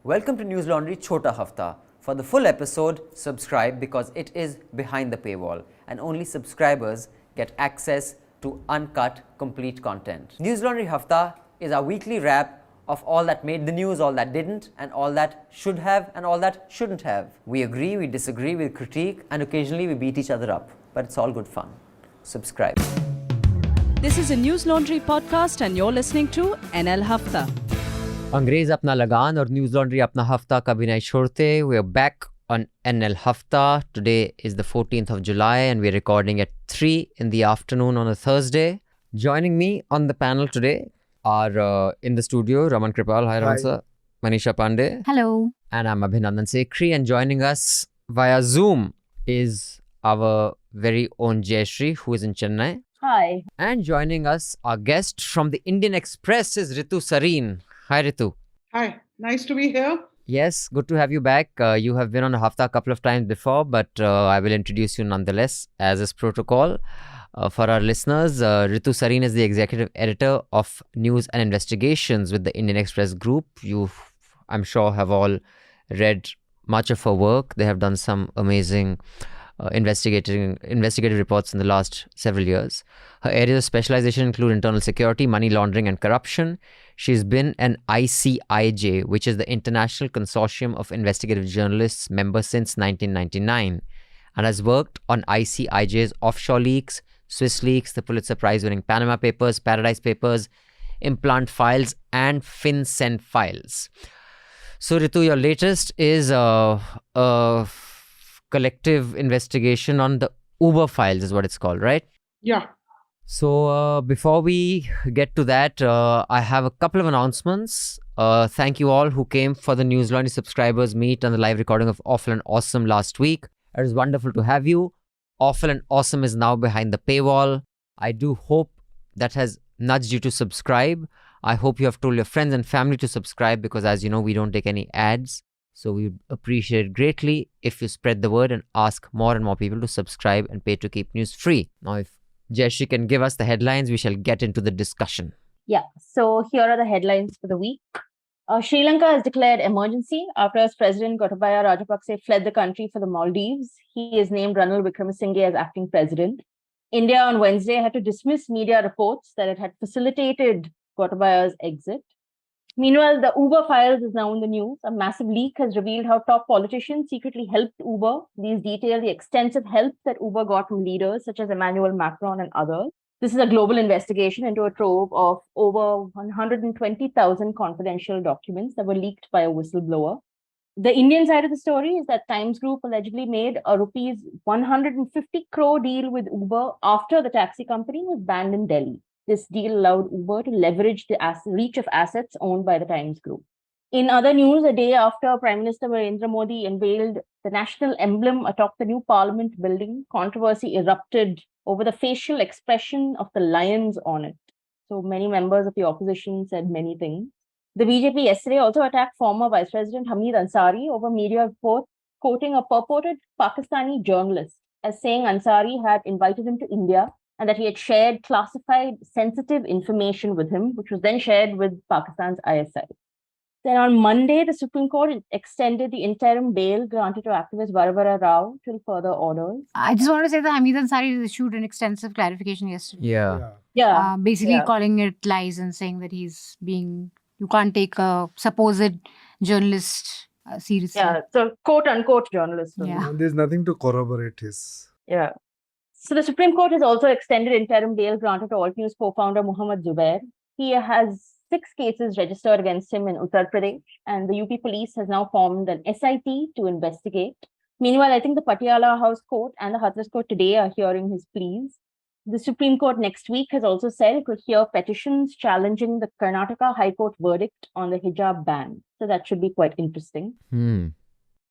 Welcome to News Laundry Chhota Hafta. For the full episode, subscribe because it is behind the paywall and only subscribers get access to uncut, complete content. News Laundry Hafta is our weekly wrap of all that made the news, all that didn't, and all that should have and all that shouldn't have. We agree, we disagree, we critique, and occasionally we beat each other up. But it's all good fun. Subscribe. This is a News Laundry podcast and you're listening to NL Hafta. अंग्रेज अपना लगान और news laundry अपना हफ्ता कभी नहीं छोड़ते. We are back on NL Hafta. Today is the 14th of July and we are recording at 3 in the afternoon on a Thursday. Joining me on the panel today are in the studio Raman Kirpal. Hi, Raman sir. Manisha Pande. Hello. And I'm Abhinandan Sekhri. And joining us via Zoom is our very own Jayashree, who is in Chennai. Hi. And joining us, our guest from the Indian Express is Ritu Sarin. Hi, Ritu. Hi, nice to be here. Yes, good to have you back. You have been on a Hafta a couple of times before, but I will introduce you nonetheless as is protocol. For our listeners, Ritu Sarin is the executive editor of News and Investigations with the Indian Express Group. You, I'm sure, have all read much of her work. They have done some amazing investigative reports in the last several years. Her areas of specialization include internal security, money laundering and corruption. She's been an ICIJ, which is the International Consortium of Investigative Journalists member since 1999, and has worked on ICIJ's offshore leaks, Swiss leaks, the Pulitzer Prize-winning Panama Papers, Paradise Papers, Implant Files, and FinCEN files. So, Ritu, your latest is a collective investigation on the Uber files is what it's called, right? Yeah. So before we get to that, I have a couple of announcements. Thank you all who came for the News Laundry subscribers meet and the live recording of Awful and Awesome last week. It was wonderful to have you. Awful and Awesome is now behind the paywall. I do hope that has nudged you to subscribe. I hope you have told your friends and family to subscribe because, as you know, we don't take any ads. So we would appreciate it greatly if you spread the word and ask more and more people to subscribe and pay to keep news free. Now, if Jayashree can give us the headlines, we shall get into the discussion. Yeah, so here are the headlines for the week. Sri Lanka has declared emergency after its president Gotabaya Rajapakse fled the country for the Maldives. He is named Ranil Wickremesinghe as acting president. India on Wednesday had to dismiss media reports that it had facilitated Gotabaya's exit. Meanwhile, the Uber files is now in the news. A massive leak has revealed how top politicians secretly helped Uber. These detail the extensive help that Uber got from leaders such as Emmanuel Macron and others. This is a global investigation into a trove of over 120,000 confidential documents that were leaked by a whistleblower. The Indian side of the story is that Times Group allegedly made a rupees 150 crore deal with Uber after the taxi company was banned in Delhi. This deal allowed Uber to leverage the reach of assets owned by the Times Group. In other news, a day after Prime Minister Narendra Modi unveiled the national emblem atop the new Parliament building, controversy erupted over the facial expression of the lions on it. So many members of the opposition said many things. The BJP yesterday also attacked former Vice President Hamid Ansari over media reports quoting a purported Pakistani journalist as saying Ansari had invited him to India and that he had shared classified sensitive information with him, which was then shared with Pakistan's ISI. Then on Monday, the Supreme Court extended the interim bail granted to activist Varavara Rao till further orders. I just want to say that Hamid Ansari issued an extensive clarification yesterday. Yeah. Basically calling it lies and saying that you can't take a supposed journalist seriously. Yeah, so quote-unquote journalist. Yeah. And there's nothing to corroborate his. Yeah. So the Supreme Court has also extended interim bail granted to Alt News co-founder Muhammad Zubair. He has 6 cases registered against him in Uttar Pradesh, and the UP police has now formed an SIT to investigate. Meanwhile, I think the Patiala House Court and the Hathras Court today are hearing his pleas. The Supreme Court next week has also said it will hear petitions challenging the Karnataka High Court verdict on the hijab ban. So that should be quite interesting.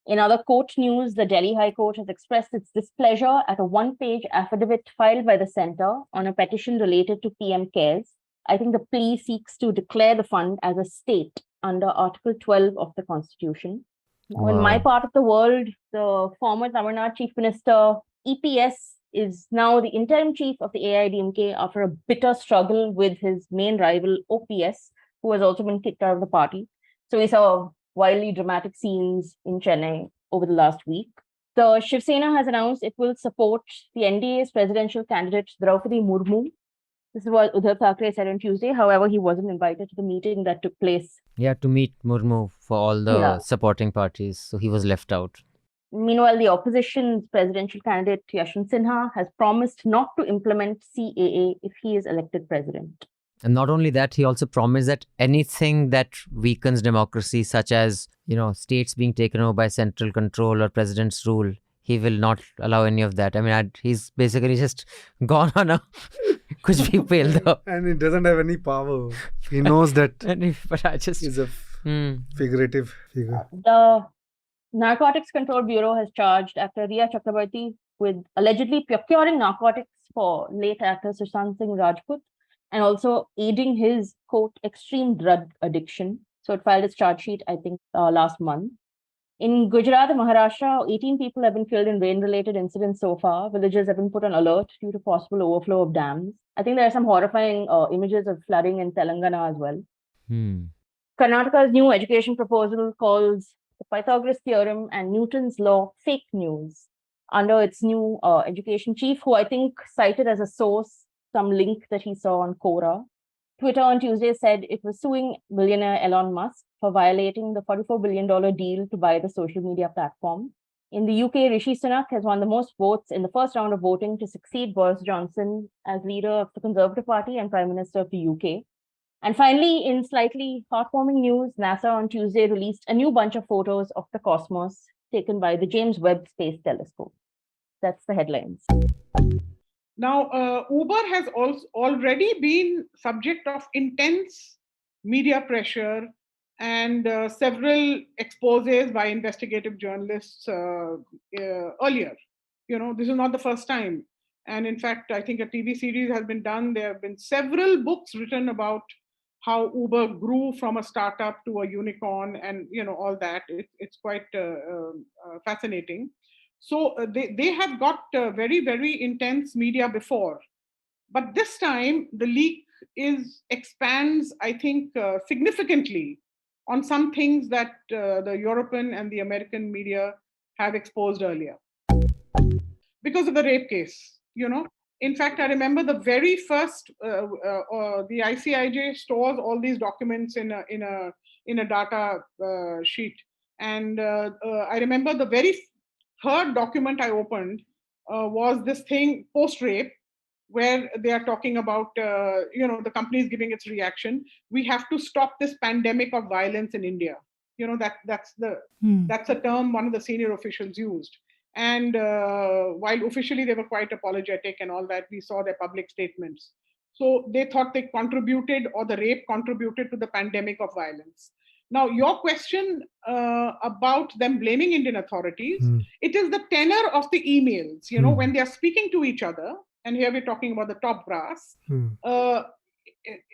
In other court news, the Delhi High Court has expressed its displeasure at a one-page affidavit filed by the centre on a petition related to PM CARES. I think the plea seeks to declare the fund as a state under Article 12 of the Constitution. Wow. In my part of the world, the former Tamil Nadu Chief Minister, EPS, is now the interim chief of the AIADMK after a bitter struggle with his main rival, OPS, who has also been kicked out of the party. So we saw wildly dramatic scenes in Chennai over the last week. The Shiv Sena has announced it will support the NDA's presidential candidate Draupadi Murmu. This is what Uddhav Thackeray said on Tuesday. However, he wasn't invited to the meeting that took place. Yeah, to meet Murmu for all the supporting parties. So he was left out. Meanwhile, the opposition's presidential candidate Yashwant Sinha has promised not to implement CAA if he is elected president. And not only that, he also promised that anything that weakens democracy, such as, states being taken over by central control or president's rule, he will not allow any of that. I mean, he's basically just gone on a kuch bhi pel do. And he doesn't have any power. He knows that But I just... he's a figurative figure. The Narcotics Control Bureau has charged actor Riya Chakrabarti with allegedly procuring narcotics for late actor Sushant Singh Rajput and also aiding his, quote, extreme drug addiction. So it filed its charge sheet, I think, last month. In Gujarat and Maharashtra, 18 people have been killed in rain-related incidents so far. Villagers have been put on alert due to possible overflow of dams. I think there are some horrifying images of flooding in Telangana as well. Karnataka's new education proposal calls the Pythagoras theorem and Newton's law fake news under its new education chief, who I think cited as a source some link that he saw on Quora. Twitter on Tuesday said it was suing billionaire Elon Musk for violating the $44 billion deal to buy the social media platform. In the UK, Rishi Sunak has won the most votes in the first round of voting to succeed Boris Johnson as leader of the Conservative Party and Prime Minister of the UK. And finally, in slightly heartwarming news, NASA on Tuesday released a new bunch of photos of the cosmos taken by the James Webb Space Telescope. That's the headlines. Now, Uber has already been subject of intense media pressure and several exposes by investigative journalists earlier. This is not the first time. And in fact, I think a TV series has been done. There have been several books written about how Uber grew from a startup to a unicorn and, all that. It's quite fascinating. So they have got very, very intense media before. But this time, the leak expands, I think, significantly on some things that the European and the American media have exposed earlier. Because of the rape case, In fact, I remember the very first, the ICIJ stores all these documents in a data sheet. And I remember the very third document I opened was this thing post-rape, where they are talking about, the company is giving its reaction. We have to stop this pandemic of violence in India. That's a term one of the senior officials used. And while officially they were quite apologetic and all that, we saw their public statements. So they thought they contributed, or the rape contributed to the pandemic of violence. Now, your question about them blaming Indian authorities, it is the tenor of the emails, when they are speaking to each other, and here we're talking about the top brass,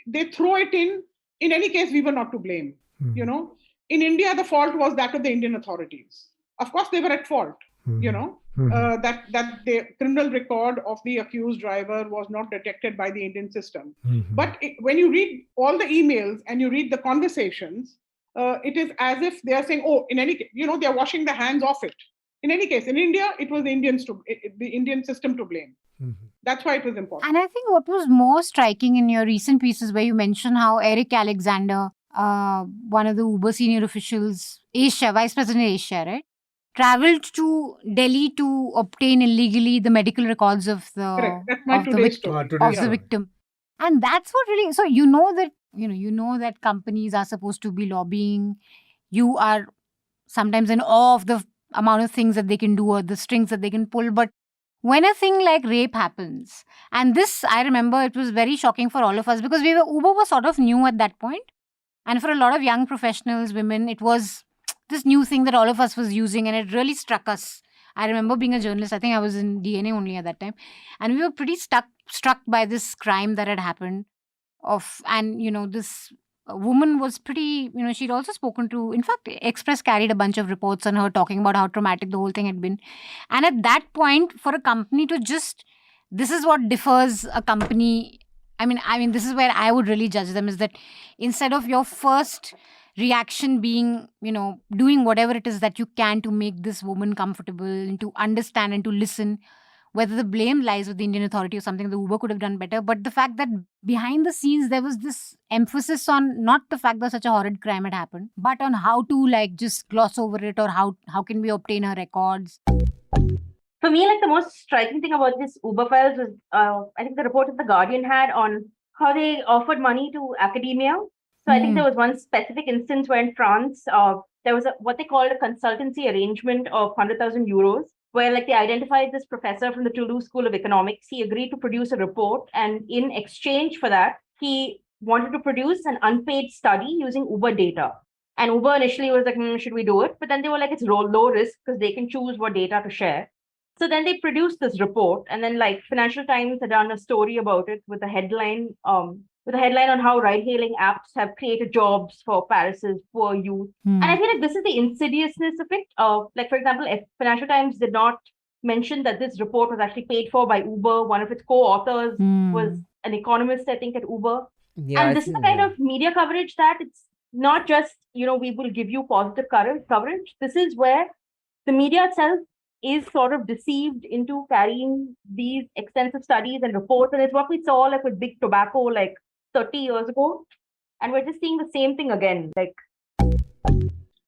they throw it in any case, we were not to blame. In India, the fault was that of the Indian authorities. Of course, they were at fault, that the criminal record of the accused driver was not detected by the Indian system. But when you read all the emails and you read the conversations, it is as if they are saying, in any case, they are washing their hands off it. In any case, in India, it was the Indian system to blame. That's why it was important. And I think what was more striking in your recent pieces, where you mentioned how Eric Alexander, one of the Uber senior officials, Asia, Vice President Asia, right, traveled to Delhi to obtain illegally the medical records of the victim. And that's what really, so that companies are supposed to be lobbying. You are sometimes in awe of the amount of things that they can do or the strings that they can pull. But when a thing like rape happens, and this, I remember, it was very shocking for all of us, because Uber was sort of new at that point. And for a lot of young professionals, women, it was this new thing that all of us was using, and it really struck us. I remember being a journalist, I think I was in DNA only at that time, and we were pretty struck by this crime that had happened this woman was pretty, she'd also spoken to, in fact, Express carried a bunch of reports on her talking about how traumatic the whole thing had been. And at that point, for a company to this is what differs a company. I mean, this is where I would really judge them, is that instead of your first reaction being, doing whatever it is that you can to make this woman comfortable and to understand and to listen. Whether the blame lies with the Indian authority or something the Uber could have done better. But the fact that behind the scenes, there was this emphasis on not the fact that such a horrid crime had happened, but on how to just gloss over it, or how can we obtain her records. For me, the most striking thing about this Uber files was, I think the report that The Guardian had on how they offered money to academia. So I think there was one specific instance where in France, there was what they called a consultancy arrangement of 100,000 euros, where they identified this professor from the Toulouse School of Economics. He agreed to produce a report, and in exchange for that, he wanted to produce an unpaid study using Uber data. And Uber initially was like, should we do it? But then they were like, it's low risk because they can choose what data to share. So then they produced this report, and then Financial Times had done a story about it with a headline on how ride-hailing apps have created jobs for Paris's poor youth. And I feel like this is the insidiousness of it. For example, if Financial Times did not mention that this report was actually paid for by Uber, one of its co-authors was an economist, I think, at Uber. Yeah, and this is the kind of media coverage that it's not just, we will give you positive coverage. This is where the media itself is sort of deceived into carrying these extensive studies and reports. And it's what we saw with big tobacco 30 years ago. And we're just seeing the same thing again.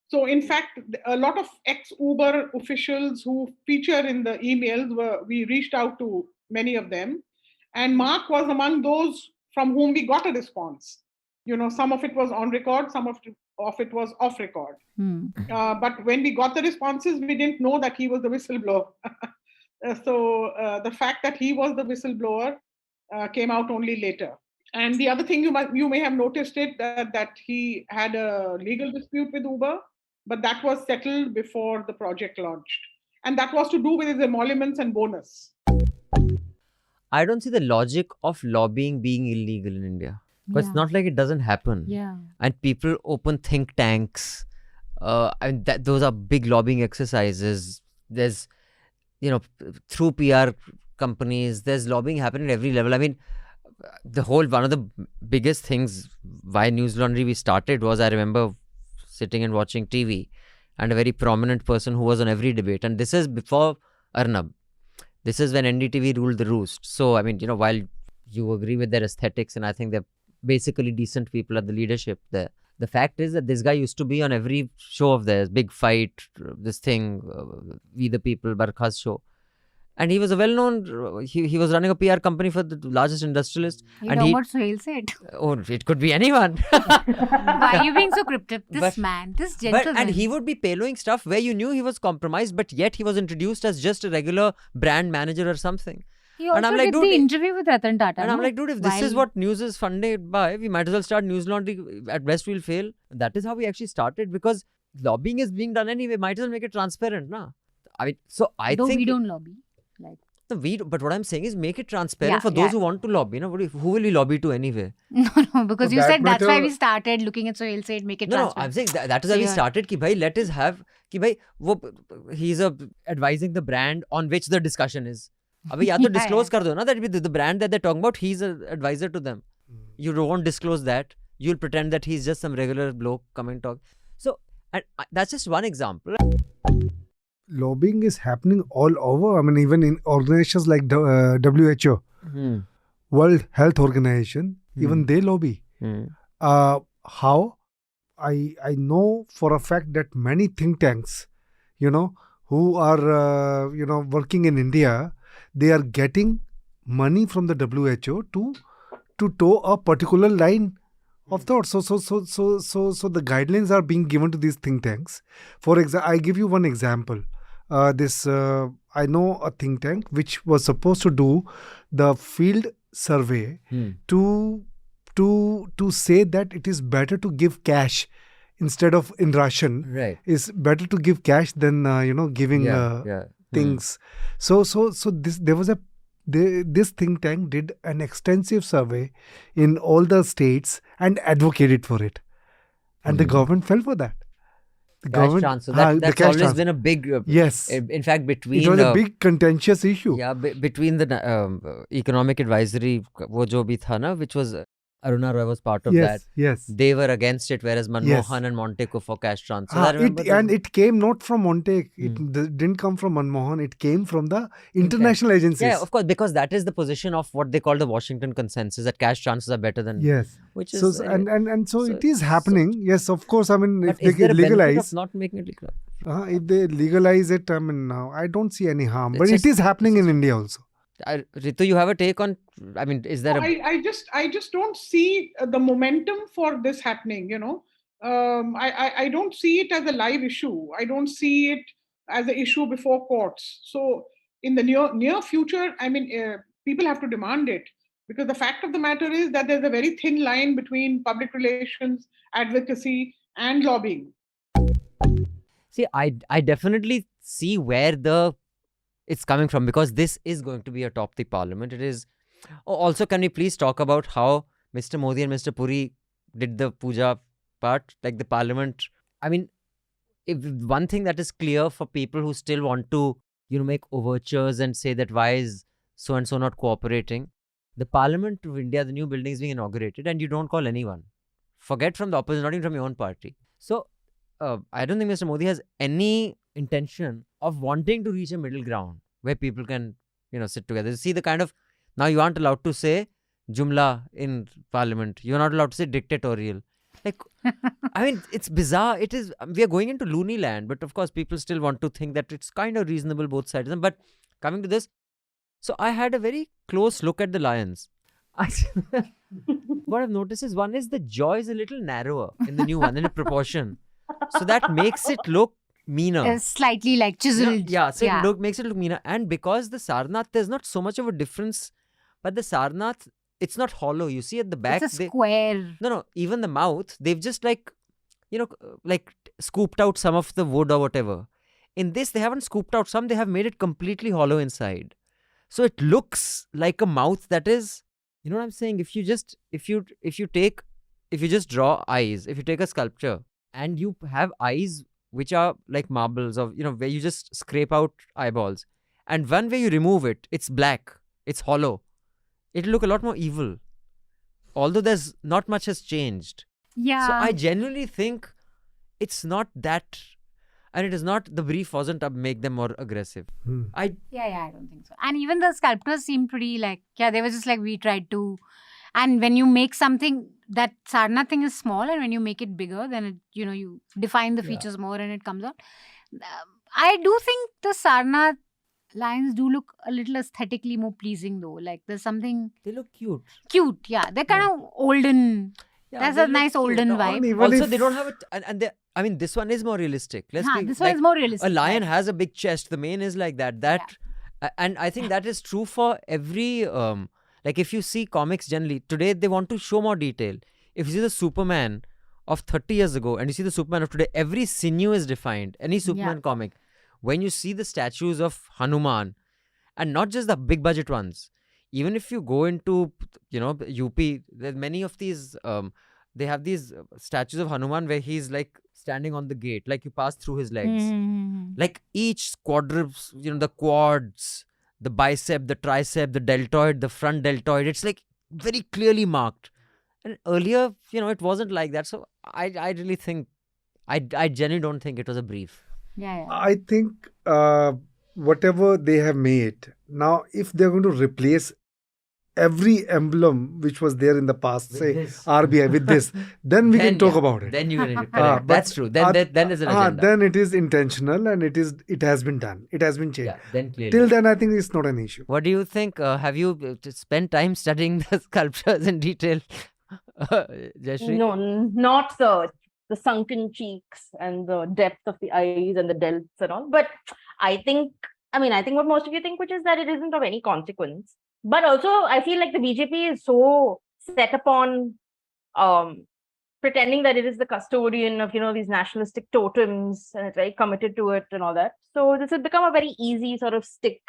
So in fact, a lot of ex-Uber officials who feature in the emails, we reached out to many of them. And Mark was among those from whom we got a response. Some of it was on record, some of it was off record. But when we got the responses, we didn't know that he was the whistleblower. So the fact that he was the whistleblower came out only later. And the other thing you may have noticed it that he had a legal dispute with Uber, but that was settled before the project launched. And that was to do with his emoluments and bonus. I don't see the logic of lobbying being illegal in India. But it's not like it doesn't happen. Yeah. And people open think tanks. Those are big lobbying exercises. There's, through PR companies, there's lobbying happening at every level. One of the biggest things why News Laundry we started was, I remember sitting and watching TV, and a very prominent person who was on every debate. And this is before Arnab. This is when NDTV ruled the roost. So, while you agree with their aesthetics, and I think they're basically decent people at the leadership there, the fact is that this guy used to be on every show of theirs, Big Fight, this thing, We the People, Barkha's show. And he was a well-known, he was running a PR company for the largest industrialist. You know what Suhail said? Oh, it could be anyone. Why are you being so cryptic? This gentleman. And he would be payloading stuff where you knew he was compromised, but yet he was introduced as just a regular brand manager or something. He also did the interview with Ratan Tata. And I'm like, dude, if this is what news is funded by, we might as well start News Laundry. At best, we'll fail. That is how we actually started, because lobbying is being done anyway. Might as well make it transparent, na? Though we don't lobby. But what I'm saying is make it transparent for those who want to lobby. Who will we lobby to anyway? No, because so you said that's why we started looking at Suhail said make it transparent. No, I'm saying that is why we started. Let us have. He's advising the brand on which the discussion is. या तो disclose कर दो ना that the brand that they're talking about, he's an advisor to them. You won't disclose that. You'll pretend that he's just some regular bloke come and talk. So that's just one example. Lobbying is happening all over. Even in organizations like WHO, World Health Organization, even they lobby. How? I know for a fact that many think tanks, who are, working in India, they are getting money from the WHO to toe a particular line of thought. So the guidelines are being given to these think tanks. For example, I give you one example. I know a think tank which was supposed to do the field survey to say that it is better to give cash instead of in ration. Right. It's better to give cash than giving things. So this think tank did an extensive survey in all the states and advocated for it, and the government fell for that. The cash transfer. That's always been a big yes. In fact, between it was a big contentious issue. Yeah, between the economic advisory, wo jo bhi tha na, which was Aruna Roy was part of Yes, that. yes. They were against it, whereas Manmohan and Montego for cash transfers. It came not from Monte. Didn't come from Manmohan. It came from the international agencies. Yeah, of course, because that is the position of what they call the Washington consensus, that cash transfers are better than... Yes. Which is... So it is happening. Yes, of course. I mean, if they legalize... of not making it legal? If they legalize it, I mean, I don't see any harm. But It's it is happening in India also. Ritu, you have a take on... I mean, is there I just don't see the momentum for this happening, I don't see it as a live issue. I don't see it as an issue before courts. So in the near future, I mean, people have to demand it, because the fact of the matter is that there's a very thin line between public relations, advocacy, and lobbying. See, I definitely see where it's coming from, because this is going to be atop the parliament. It is... Also, can we please talk about how Mr. Modi and Mr. Puri did the puja part, like the parliament? I mean, if one thing that is clear for people who still want to, make overtures and say that why is so-and-so not cooperating, the Parliament of India, the new building is being inaugurated, and you don't call anyone. Forget from the opposition, not even from your own party. So, I don't think Mr. Modi has any intention of wanting to reach a middle ground where people can, sit together. See the kind of... Now you aren't allowed to say Jumla in Parliament. You're not allowed to say dictatorial. Like, I mean, it's bizarre. It is... We are going into loony land, but of course people still want to think that it's kind of reasonable both sides. But coming to this, so I had a very close look at the lions. What I've noticed is, one is the jaw is a little narrower in the new one in a proportion. So that makes it look meaner. Slightly like chiseled. So makes it look meaner. And because the Sarnath, there's not so much of a difference. But the Sarnath, it's not hollow. You see at the back... It's a square. No. Even the mouth, they've just like scooped out some of the wood or whatever. In this, they haven't scooped out some. They have made it completely hollow inside. So it looks like a mouth that is... You know what I'm saying? If you just draw eyes, if you take a sculpture and you have eyes which are like marbles of, where you just scrape out eyeballs, and one way you remove it, it's black, it's hollow. It'll look a lot more evil. Although there's not much has changed. Yeah. So I genuinely think it's not that, and it is not, the brief wasn't to make them more aggressive. I don't think so. And even the sculptors seemed pretty they were just like, we tried to. And when you make something, that Sarnath thing is small, and when you make it bigger, then it, you define the features more and it comes out. I do think the Sarnath lions do look a little aesthetically more pleasing though. Like there's something... They look cute. Cute, yeah. They're kind of olden. There's a nice olden vibe. Also, they don't have it... And I mean, this one is more realistic. This one is more realistic. A lion has a big chest. The mane is like that. And I think that is true for every... like if you see comics generally, today they want to show more detail. If you see the Superman of 30 years ago and you see the Superman of today, every sinew is defined. Any Superman comic. When you see the statues of Hanuman, and not just the big budget ones, even if you go into, UP, there's many of these, they have these statues of Hanuman where he's like standing on the gate, like you pass through his legs. Like each quadruped, the quads, the bicep, the tricep, the deltoid, the front deltoid, it's like very clearly marked. And earlier, it wasn't like that. So I really think, I genuinely don't think it was a brief. Yeah. I think whatever they have made, now if they're going to replace every emblem which was there in the past, with say this. RBI with this, then we can talk about it. Then you can that's true. Then there's an agenda. Then it is intentional and it has been done. It has been changed. Yeah, then clearly. Till then, I think it's not an issue. What do you think? Have you spent time studying the sculptures in detail, Jayashree? No, not the sunken cheeks and the depth of the eyes and the delts and all. But I think what most of you think, which is that it isn't of any consequence. But also, I feel like the BJP is so set upon pretending that it is the custodian of, these nationalistic totems, and it's very committed to it and all that. So this has become a very easy sort of stick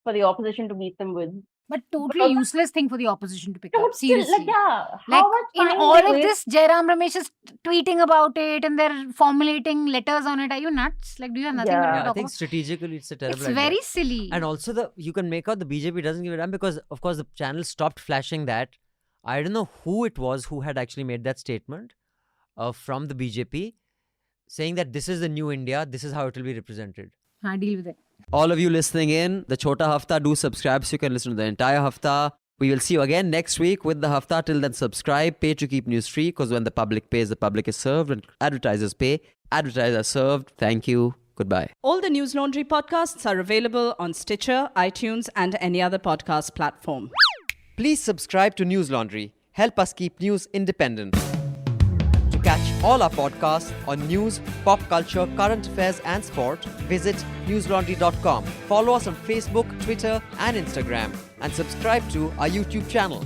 for the opposition to beat them with. But totally useless thing for the opposition to pick up. Seriously. How much in all of this, Jairam Ramesh is tweeting about it and they're formulating letters on it. Are you nuts? Like, do you have nothing to talk about? I think strategically it's a terrible idea. It's very silly. And also you can make out the BJP doesn't give a damn because, of course, the channel stopped flashing that I don't know who it was who had actually made that statement from the BJP, saying that this is the new India, this is how it will be represented. I'll deal with it. All of you listening in, the Chhota Hafta, do subscribe so you can listen to the entire Hafta. We will see you again next week with the Hafta. Till then, subscribe, pay to keep news free, because when the public pays, the public is served. When advertisers pay, advertisers are served. Thank you. Goodbye. All the News Laundry podcasts are available on Stitcher, iTunes, and any other podcast platform. Please subscribe to News Laundry. Help us keep news independent. To catch all our podcasts on news, pop culture, current affairs, and sport, visit newslaundry.com. Follow us on Facebook, Twitter, and Instagram, and subscribe to our YouTube channel.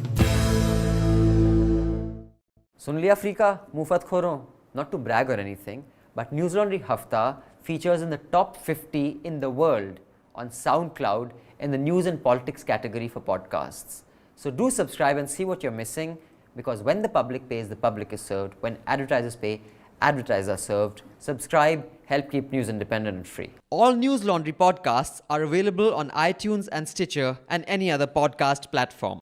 सुन लिया Africa मुफत खोरों? Not to brag or anything, but News Laundry Hafta features in the top 50 in the world on SoundCloud in the news and politics category for podcasts. So do subscribe and see what you're missing, because when the public pays, the public is served. When advertisers pay, advertisers are served. Subscribe, help keep news independent and free. All News Laundry podcasts are available on iTunes and Stitcher and any other podcast platform.